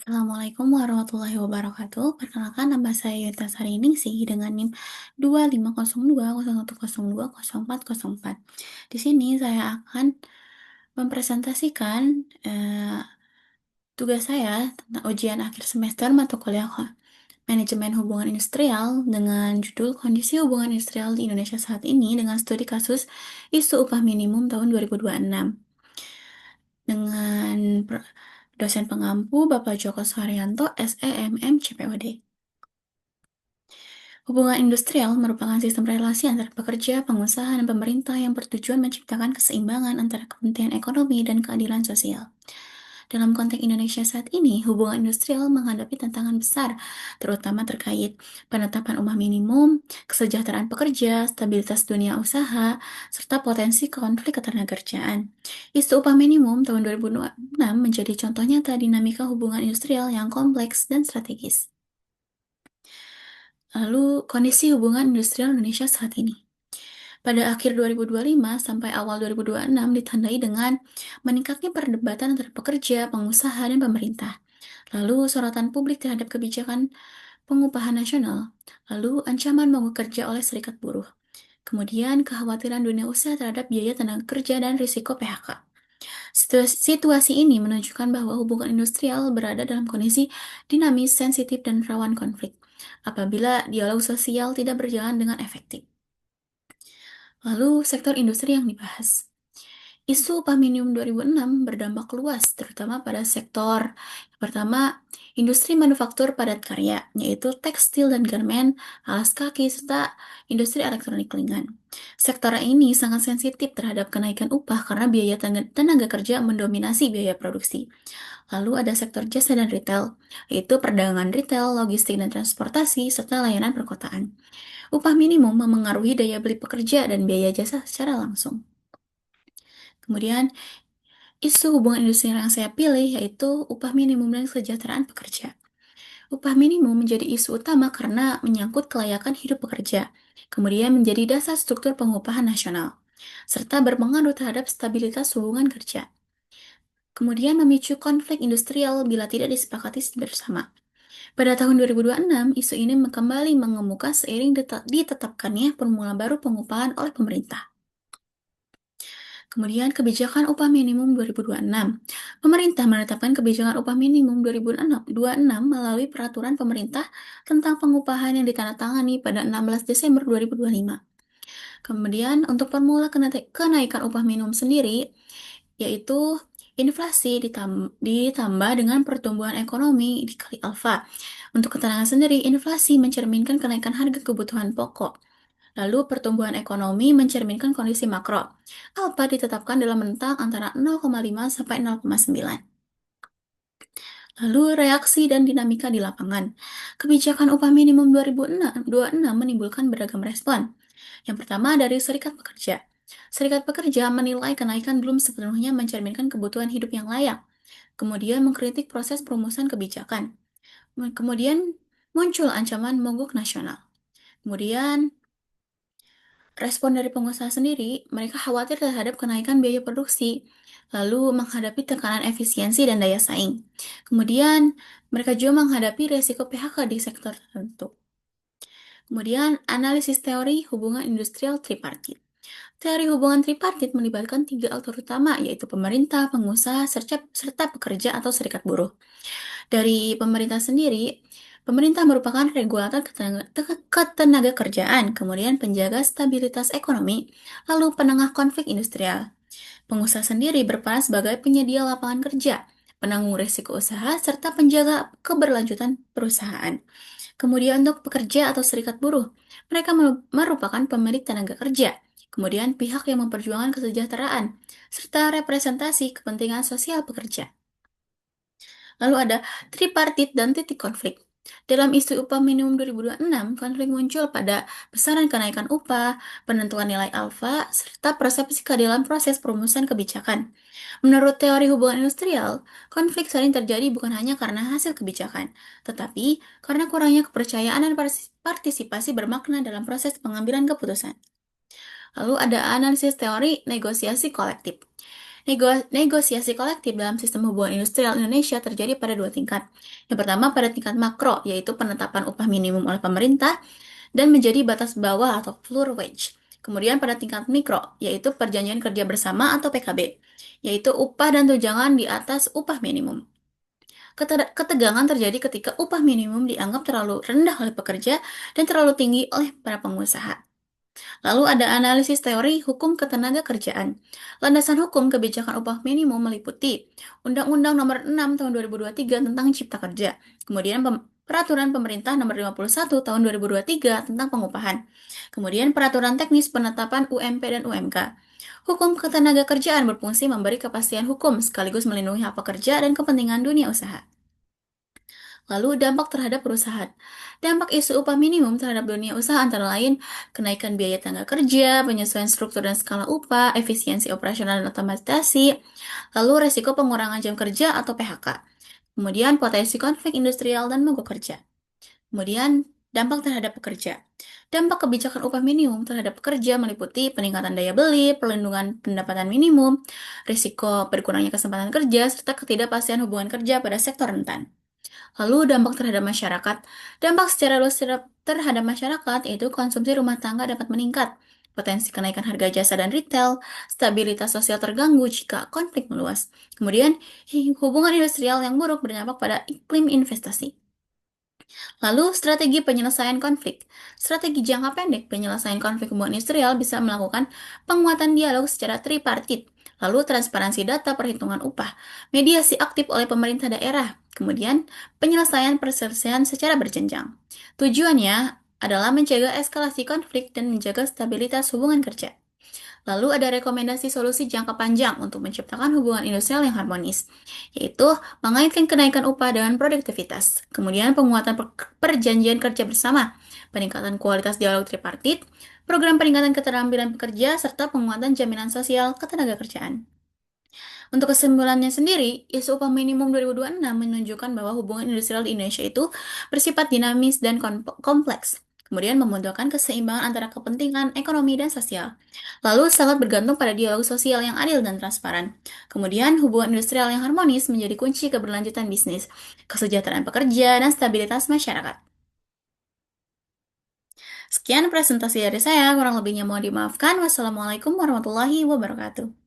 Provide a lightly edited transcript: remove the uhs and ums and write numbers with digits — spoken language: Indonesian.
Assalamualaikum warahmatullahi wabarakatuh. Perkenalkan nama saya Yunita Sariningsih dengan NIM 250201020404. Di sini saya akan mempresentasikan tugas saya tentang ujian akhir semester mata kuliah Manajemen Hubungan Industrial dengan judul Kondisi Hubungan Industrial di Indonesia saat ini dengan studi kasus isu upah minimum tahun 2026 dengan dosen pengampu Bapak Joko Suharyanto, SEMM CPOD. Hubungan industrial merupakan sistem relasi antara pekerja, pengusaha, dan pemerintah yang bertujuan menciptakan keseimbangan antara kepentingan ekonomi dan keadilan sosial. Dalam konteks Indonesia saat ini, hubungan industrial menghadapi tantangan besar, terutama terkait penetapan upah minimum, kesejahteraan pekerja, stabilitas dunia usaha, serta potensi konflik ketenagakerjaan. Isu upah minimum tahun 2006 menjadi contoh nyata dinamika hubungan industrial yang kompleks dan strategis. Lalu, kondisi hubungan industrial Indonesia saat ini. Pada akhir 2025 sampai awal 2026 ditandai dengan meningkatnya perdebatan antara pekerja, pengusaha, dan pemerintah. Lalu, sorotan publik terhadap kebijakan pengupahan nasional. Lalu, ancaman mogok kerja oleh serikat buruh. Kemudian, kekhawatiran dunia usaha terhadap biaya tenaga kerja dan risiko PHK. Situasi ini menunjukkan bahwa hubungan industrial berada dalam kondisi dinamis, sensitif, dan rawan konflik apabila dialog sosial tidak berjalan dengan efektif. Lalu, sektor industri yang dibahas. Isu upah minimum 2006 berdampak luas, terutama pada sektor yang pertama, industri manufaktur padat karya, yaitu tekstil dan garmen, alas kaki, serta industri elektronik ringan. Sektor ini sangat sensitif terhadap kenaikan upah karena biaya tenaga kerja mendominasi biaya produksi. Lalu ada sektor jasa dan retail, yaitu perdagangan retail, logistik dan transportasi, serta layanan perkotaan. Upah minimum memengaruhi daya beli pekerja dan biaya jasa secara langsung. Kemudian, isu hubungan industri yang saya pilih yaitu upah minimum dan kesejahteraan pekerja. Upah minimum menjadi isu utama karena menyangkut kelayakan hidup pekerja, kemudian menjadi dasar struktur pengupahan nasional, serta berpengaruh terhadap stabilitas hubungan kerja. Kemudian memicu konflik industrial bila tidak disepakati bersama. Pada tahun 2026, isu ini kembali mengemuka seiring ditetapkannya formula baru pengupahan oleh pemerintah. Kemudian kebijakan upah minimum 2026. Pemerintah menetapkan kebijakan upah minimum 2026 melalui peraturan pemerintah tentang pengupahan yang ditandatangani pada 16 Desember 2025. Kemudian untuk formula kenaikan upah minimum sendiri, yaitu inflasi ditambah dengan pertumbuhan ekonomi dikali alfa. Untuk keterangan sendiri, inflasi mencerminkan kenaikan harga kebutuhan pokok. Lalu pertumbuhan ekonomi mencerminkan kondisi makro. Alpha ditetapkan dalam rentang antara 0,5 sampai 0,9. Lalu reaksi dan dinamika di lapangan. Kebijakan upah minimum 2026 menimbulkan beragam respon. Yang pertama dari serikat pekerja. Serikat pekerja menilai kenaikan belum sepenuhnya mencerminkan kebutuhan hidup yang layak. Kemudian mengkritik proses perumusan kebijakan. Kemudian muncul ancaman mogok nasional. Kemudian respon dari pengusaha sendiri, mereka khawatir terhadap kenaikan biaya produksi, lalu menghadapi tekanan efisiensi dan daya saing. Kemudian, mereka juga menghadapi risiko PHK di sektor tertentu. Kemudian, analisis teori hubungan industrial tripartit. Teori hubungan tripartit melibatkan tiga aktor utama, yaitu pemerintah, pengusaha, serta pekerja atau serikat buruh. Dari pemerintah sendiri, pemerintah merupakan regulator ketenaga kerjaan, kemudian penjaga stabilitas ekonomi, lalu penengah konflik industrial. Pengusaha sendiri berperan sebagai penyedia lapangan kerja, penanggung risiko usaha, serta penjaga keberlanjutan perusahaan. Kemudian untuk pekerja atau serikat buruh, mereka merupakan pemilik tenaga kerja, kemudian pihak yang memperjuangkan kesejahteraan, serta representasi kepentingan sosial pekerja. Lalu ada tripartit dan titik konflik. Dalam isu upah minimum 2026, konflik muncul pada besaran kenaikan upah, penentuan nilai alfa, serta persepsi keadilan proses perumusan kebijakan. Menurut teori hubungan industrial, konflik sering terjadi bukan hanya karena hasil kebijakan, tetapi karena kurangnya kepercayaan dan partisipasi bermakna dalam proses pengambilan keputusan. Lalu ada analisis teori negosiasi kolektif. Negosiasi kolektif dalam sistem hubungan industrial Indonesia terjadi pada dua tingkat. Yang pertama pada tingkat makro, yaitu penetapan upah minimum oleh pemerintah dan menjadi batas bawah atau floor wage. Kemudian pada tingkat mikro, yaitu perjanjian kerja bersama atau PKB, yaitu upah dan tunjangan di atas upah minimum. Ketegangan terjadi ketika upah minimum dianggap terlalu rendah oleh pekerja dan terlalu tinggi oleh para pengusaha. Lalu ada analisis teori hukum ketenagakerjaan. Landasan hukum kebijakan upah minimum meliputi Undang-Undang Nomor 6 Tahun 2023 tentang Cipta Kerja, kemudian Peraturan Pemerintah Nomor 51 Tahun 2023 tentang pengupahan, kemudian Peraturan Teknis Penetapan UMP dan UMK. Hukum ketenagakerjaan berfungsi memberi kepastian hukum sekaligus melindungi hak pekerja dan kepentingan dunia usaha. Lalu dampak terhadap perusahaan. Dampak isu upah minimum terhadap dunia usaha antara lain kenaikan biaya tenaga kerja, penyesuaian struktur dan skala upah, efisiensi operasional dan otomatisasi, lalu resiko pengurangan jam kerja atau PHK. Kemudian potensi konflik industrial dan mogok kerja. Kemudian dampak terhadap pekerja. Dampak kebijakan upah minimum terhadap pekerja meliputi peningkatan daya beli, perlindungan pendapatan minimum, risiko berkurangnya kesempatan kerja, serta ketidakpastian hubungan kerja pada sektor rentan. Lalu dampak terhadap masyarakat. Dampak secara luas terhadap masyarakat yaitu konsumsi rumah tangga dapat meningkat, potensi kenaikan harga jasa dan retail, stabilitas sosial terganggu jika konflik meluas. Kemudian, hubungan industrial yang buruk berdampak pada iklim investasi. Lalu, strategi penyelesaian konflik. Strategi jangka pendek penyelesaian konflik hubungan industrial bisa melakukan penguatan dialog secara tripartit, lalu transparansi data perhitungan upah, mediasi aktif oleh pemerintah daerah, kemudian penyelesaian perselisihan secara berjenjang. Tujuannya adalah mencegah eskalasi konflik dan menjaga stabilitas hubungan kerja. Lalu ada rekomendasi solusi jangka panjang untuk menciptakan hubungan industrial yang harmonis, yaitu mengaitkan kenaikan upah dengan produktivitas, kemudian penguatan perjanjian kerja bersama, peningkatan kualitas dialog tripartit, program peningkatan keterampilan pekerja, serta penguatan jaminan sosial ketenagakerjaan. Untuk kesimpulannya sendiri, isu upah minimum 2026 menunjukkan bahwa hubungan industrial di Indonesia itu bersifat dinamis dan kompleks, kemudian membutuhkan keseimbangan antara kepentingan ekonomi dan sosial. Lalu sangat bergantung pada dialog sosial yang adil dan transparan. Kemudian hubungan industrial yang harmonis menjadi kunci keberlanjutan bisnis, kesejahteraan pekerja, dan stabilitas masyarakat. Sekian presentasi dari saya, kurang lebihnya mohon dimaafkan. Wassalamualaikum warahmatullahi wabarakatuh.